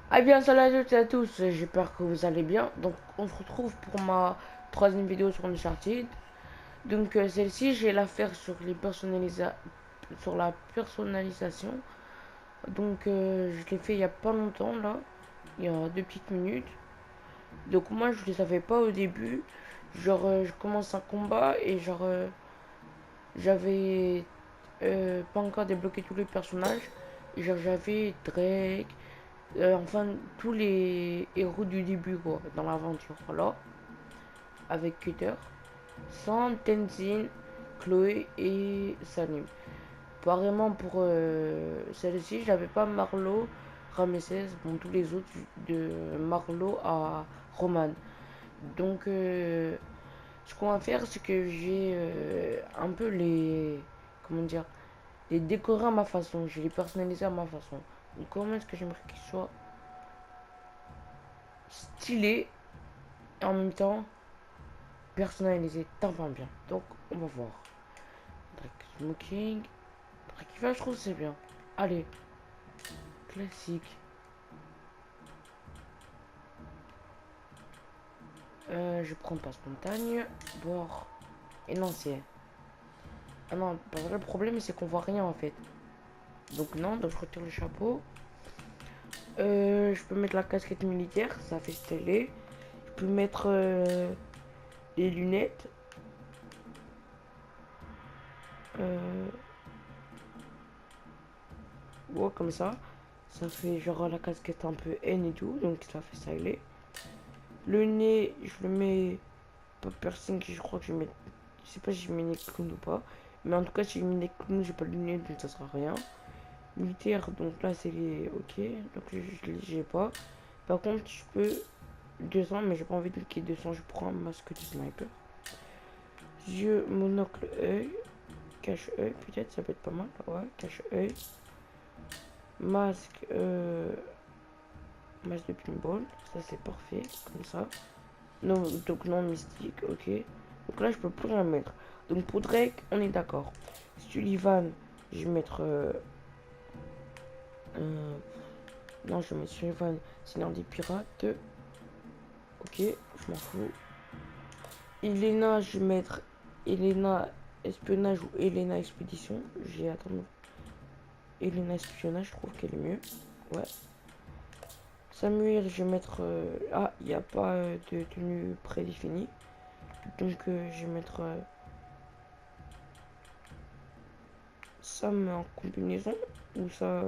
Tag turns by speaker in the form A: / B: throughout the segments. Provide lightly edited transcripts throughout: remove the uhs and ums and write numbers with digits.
A: Ah bien, salut à toutes et à tous, j'espère que vous allez bien. Donc, on se retrouve pour ma troisième vidéo sur Uncharted. Donc, celle-ci, je vais la faire sur sur la personnalisation. Donc, je l'ai fait il y a pas longtemps, là, il y a 2 petites minutes. Donc, moi, je ne savais pas au début. Genre, je commence un combat et genre, j'avais pas encore débloqué tous les personnages. Genre, j'avais Drake, enfin tous les héros du début quoi, dans l'aventure, voilà, avec Cutter, sans Tenzin, Chloé et Salim. Apparemment pour celle-ci, j'avais pas Marlo, Ramesses, bon tous les autres de Marlo à Roman. Donc ce qu'on va faire, c'est que j'ai un peu les, comment dire, les décorer à ma façon, je vais les personnaliser à ma façon. Donc comment est-ce que j'aimerais qu'ils soient stylés et en même temps personnalisé tellement bien. Donc, on va voir. Drake Smoking. Drake je trouve c'est bien. Allez, classique. Je prends passe montagne. Bord. Énoncé. Ah non, parce que le problème c'est qu'on voit rien en fait. Donc non, donc je retire le chapeau. Je peux mettre la casquette militaire, ça fait stylé. Je peux mettre les lunettes. Euh, ouais, comme ça. Ça fait genre la casquette un peu N et tout, donc ça fait stylé. Le nez, je le mets pas piercing, je crois que je mets. Je sais pas si je mets nez clown ou pas. Mais en tout cas, si je mets nez clown, j'ai pas le nez, donc ça sera rien. Militaire, donc là, c'est les. Ok, donc j'ai pas. Par contre, je peux 200, mais j'ai pas envie de cliquer 200, je prends un masque de sniper. Yeux, monocle, œil. Cache-œil, peut-être, ça peut être pas mal. Ouais, cache-œil. Masque, masque de pinball, ça c'est parfait, comme ça. Non, donc non mystique, ok. Donc là, je peux plus rien mettre. Donc pour Drake, on est d'accord. Sullivan, je vais mettre. Euh, non, je vais mettre Sullivan, Seigneur des Pirates. Ok, je m'en fous. Elena, je vais mettre Elena Espionnage ou Elena Expédition. J'ai attendu. Elena Espionnage, je trouve qu'elle est mieux. Ouais. Samuel, je vais mettre. Ah, il n'y a pas de tenue prédéfinie. Donc je vais mettre Sam en combinaison. Ou ça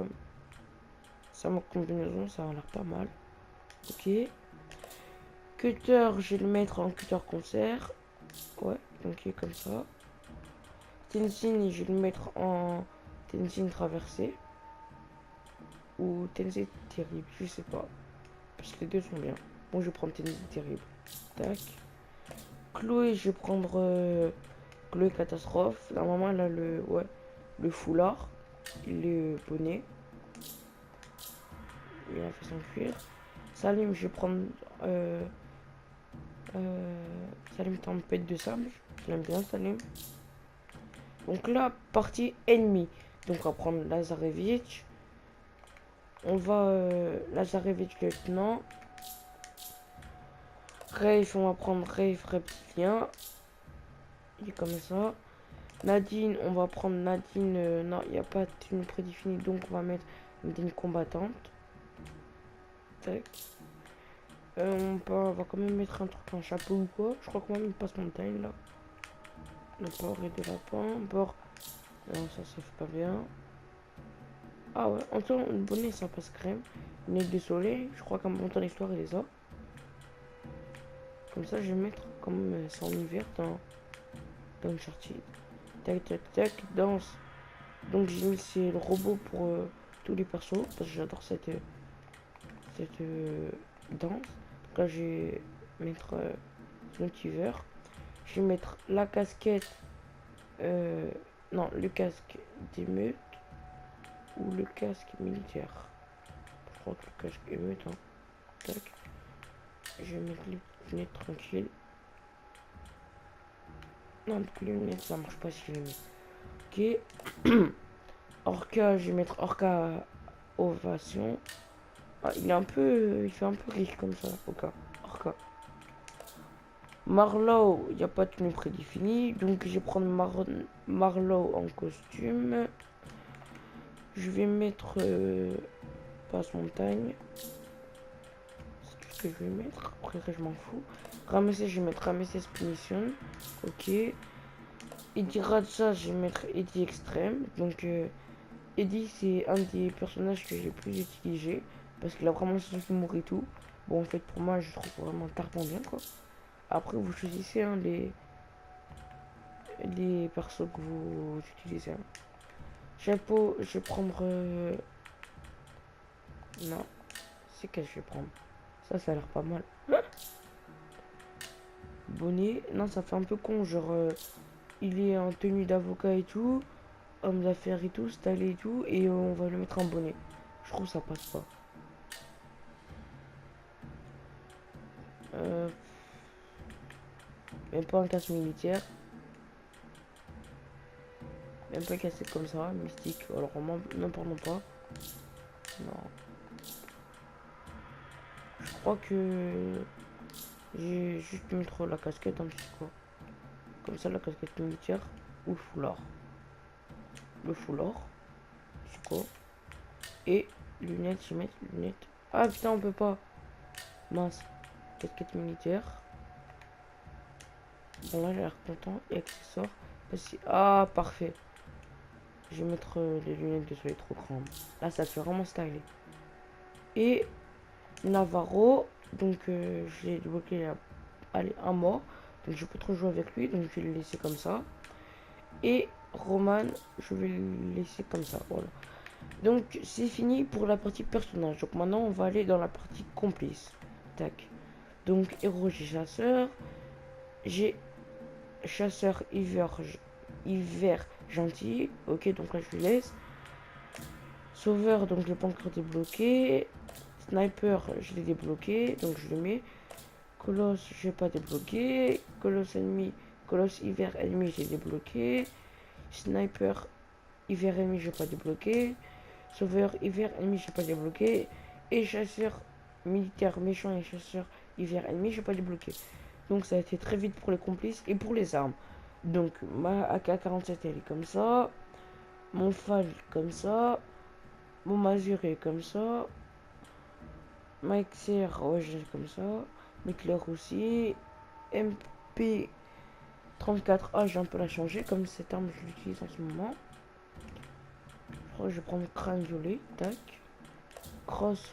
A: en combinaison, ça a l'air pas mal. Ok. Cutter, je vais le mettre en cutter concert. Ouais, donc il est comme ça. Tenzin, je vais le mettre en Tenzin traversée. Ou Tenzin terrible, je sais pas. Parce que les deux sont bien. Bon, je vais prendre Tenzin terrible. Tac. Chloé, je vais prendre Chloé catastrophe. Normalement, elle a le foulard. Le bonnet. Il a fait son cuir. Salim, je vais prendre Salim tempête de sable. J'aime bien Salim. Donc là, partie ennemie. Donc on va prendre Lazarevich. On va Lazarevich lieutenant. Rafe, on va prendre Rafe reptilien. Il est comme ça. Nadine, on va prendre Nadine. Non, il n'y a pas de tenue prédéfinie. Donc on va mettre Nadine combattante. Tac. On va quand même mettre un truc, un chapeau ou quoi. Je crois qu'on va mettre passe montagne là. Le port et de lapin. Bord. Non, ça se fait pas bien. Ah ouais, en temps, le bonnet ça passe crème. Nez de soleil, je crois qu'un bon temps d'histoire il est ça. Comme ça, je vais mettre comme c'est en hiver dans Uncharted. Tac tac tac, danse. Donc j'ai mis c'est le robot pour tous les persos parce que j'adore cette danse. Donc là, je vais mettre multivers. Je vais mettre la casquette. euh, non, le casque d'émeute ou le casque militaire. Je crois que le casque émeute, hein. Tac. Je vais mettre les lunettes tranquilles. Non, donc les lunettes ça marche pas si je les mets. Ok. Orca, je vais mettre Orca Ovation. Ah, il est un peu... il fait un peu riche comme ça. Ok. Ok. Marlowe, il n'y a pas de tenue prédéfinie. Donc je vais prendre Marlowe en costume. Je vais mettre passe montagne. C'est tout ce que je vais mettre. Après je m'en fous. Ramesses, je vais mettre Ramesses Punition. Ok. Eddie Radja, je vais mettre Eddie Extrême. Donc Eddie, c'est un des personnages que j'ai plus utilisé. Parce qu'il a vraiment son humour et tout. Bon, en fait, pour moi, je trouve vraiment tardement bien, quoi. Après, vous choisissez hein, les persos que vous utilisez. Hein. Chapeau, je vais prendre. Non, c'est que je vais prendre. Ça a l'air pas mal. Bonnet, non, ça fait un peu con. Genre, il est en tenue d'avocat et tout, homme d'affaires et tout, stylé et tout, et on va le mettre en bonnet. Je trouve que ça passe pas. Euh, Même pas un casque militaire. Même pas cassé comme ça, mystique. Alors, n'en parlons pas. Non. Je crois que j'ai juste mettre la casquette un petit peu. Comme ça, la casquette militaire ou le foulard. Le foulard, c'est quoi? Et lunettes, je vais mettre lunettes. Ah putain, on peut pas. Mince. Casquette militaire. Bon, là, j'ai l'air content. Et accessoires. Ah, parfait. Je vais mettre les lunettes de soleil trop grandes. Là, ça fait vraiment stylé. Et Navarro. Donc, j'ai débloqué allez, un mois. Donc, je peux trop jouer avec lui. Donc, je vais le laisser comme ça. Et Roman, je vais le laisser comme ça. Voilà. Donc, c'est fini pour la partie personnage. Donc, maintenant, on va aller dans la partie complice. Tac. Donc, héros, j'ai chasseur. J'ai chasseur hiver gentil. Ok, donc là, je lui laisse. Sauveur, donc je l'ai pas encore débloqué. Sniper, je l'ai débloqué, donc je le mets. Colosse, je vais pas débloqué. Colosse ennemi, Colosse hiver ennemi, j'ai débloqué. Sniper, hiver ennemi, je vais pas débloqué. Sauveur, hiver ennemi, je vais pas débloqué. Et chasseur militaire méchant et chasseur hiver ennemi, je vais pas débloqué. Donc ça a été très vite pour les complices et pour les armes. Donc ma AK-47 elle est comme ça. Mon FAL comme ça. Mon Mazur est comme ça. Ma XR, ouais, j'ai comme ça. M'éclair aussi. MP34A, j'ai un peu la changer. Comme cette arme, je l'utilise en ce moment. Je crois que je vais prendre crâne violet. Tac. Cross.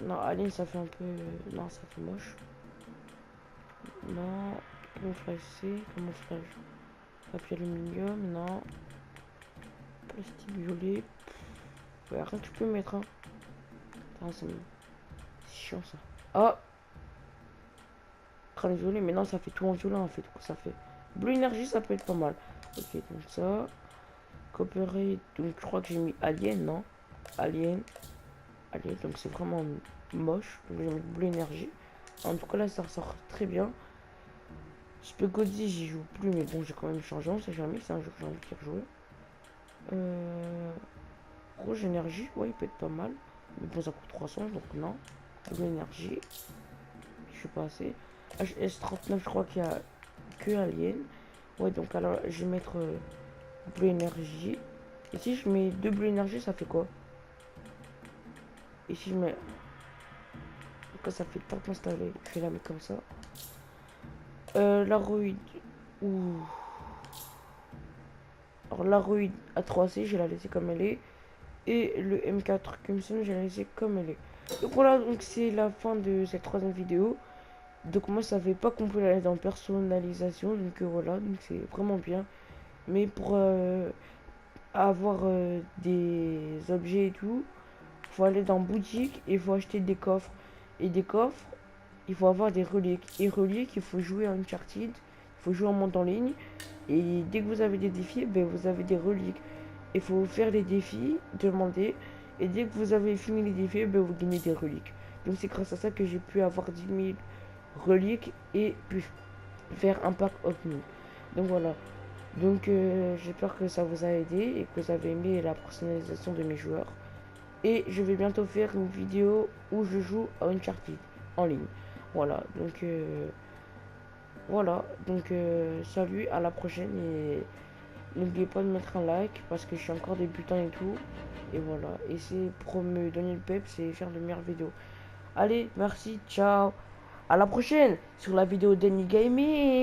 A: Non, Aline, ça fait un peu. Non, ça fait moche. Non. Camouflage C. Camouflage. Papier aluminium. Non. Plastique violet. Ouais, rien que tu peux mettre. Hein. C'est chiant ça. Ah! Crâne violet, mais non, ça fait tout en violet en fait. Du coup, ça fait. Blue énergie, ça peut être pas mal. Ok, donc ça. Coopérer. Donc, je crois que j'ai mis Alien, non? Alien. Alien, donc c'est vraiment moche. Donc, j'ai mis Blue énergie. En tout cas, là, ça ressort très bien. Spegodi, j'y joue plus, mais bon, j'ai quand même changé. On sait jamais, c'est un jeu que j'ai envie de rejouer. Rouge énergie, ouais, il peut être pas mal. Mais bon, ça coûte 300, donc non. Blue énergie. Je suis pas assez. HS39, je crois qu'il y a que Alien. Ouais, donc alors je vais mettre bleu énergie. Et si je mets deux bleu énergie, ça fait quoi? Et si je mets. Quand ça fait pas installé, je vais la mettre comme ça. L'Aroid. Ouh. Alors l'Aroid A3C, je vais la laisser comme elle est. Et le M4 Crimson, je vais la laisser comme elle est. Donc voilà, donc c'est la fin de cette troisième vidéo. Donc moi, ça savais pas qu'on pouvait aller dans personnalisation. Donc voilà, donc c'est vraiment bien. Mais pour avoir des objets et tout, faut aller dans boutique et il faut acheter des coffres. Et des coffres, il faut avoir des reliques. Et reliques, il faut jouer à Uncharted, il faut jouer en monde en ligne. Et dès que vous avez des défis, ben, vous avez des reliques. Il faut faire les défis, demander. Et dès que vous avez fini les défis, ben, vous gagnez des reliques. Donc c'est grâce à ça que j'ai pu avoir 10 000 reliques et pu faire un pack opening. Donc voilà. Donc j'espère que ça vous a aidé et que vous avez aimé la personnalisation de mes joueurs. Et je vais bientôt faire une vidéo où je joue à Uncharted en ligne. Voilà, salut, à la prochaine et n'oubliez pas de mettre un like parce que je suis encore débutant et tout. Et voilà, et c'est pour me donner le peps et faire de meilleures vidéos. Allez, merci, ciao. À la prochaine sur la vidéo Danny Gaming.